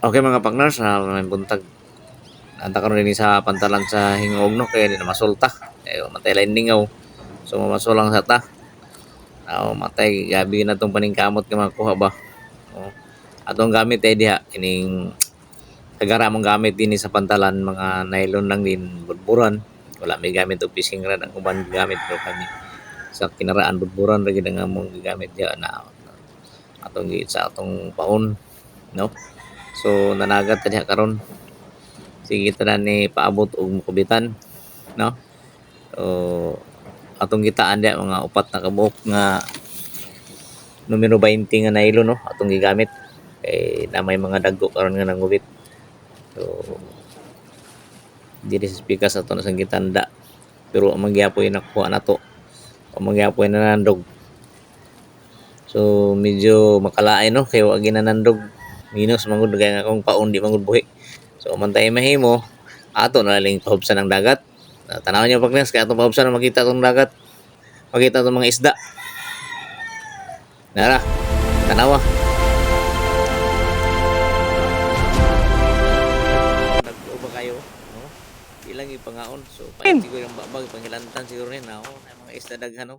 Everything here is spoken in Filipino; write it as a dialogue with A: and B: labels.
A: Okay mga partners, may buntag. Anta karon din sa pantalan sa hingog no kaya di na masulta. Matay lain ningaw. So mamasulang sa ta. Matay gabi na tong paningkamot nga makuha ba. Oh. Atong gamit diha ining tagara mong gamit din sa pantalan mga nylon lang din burburan. Wala may gamit og fishing rod ang uban gamit do kami. Sa kinaraan burburan ra gid ang among gigamit diha na atong sa atong paon no. So nanagat ta diha karon. Sige tanan ni paabot og mukubitan no. So atong gitaan diha mga upat na kabuok nga numero 20 nga nylon no atong gigamit kay na may mga dagko karon nga nangubit. So dili sa pikas ato na sang gitanda pero ang magyapoy nakuha nato o magyapoy nanandog. So medyo makalain no kay wa ginanandog minus mangud kay nga akong paon di mangud buhi. So mantay mahimo ato na lang pahubsan ng dagat. Tanaw niyo pagnas kay atong pahubsan makita tong dagat. Makita tong mga isda. Nara, tanawa. Nagtuo ba kayo? No? Ilang ipangaon. So, palit siguro yung babag, panghilantan siguro rin. Mga isda daghan, no?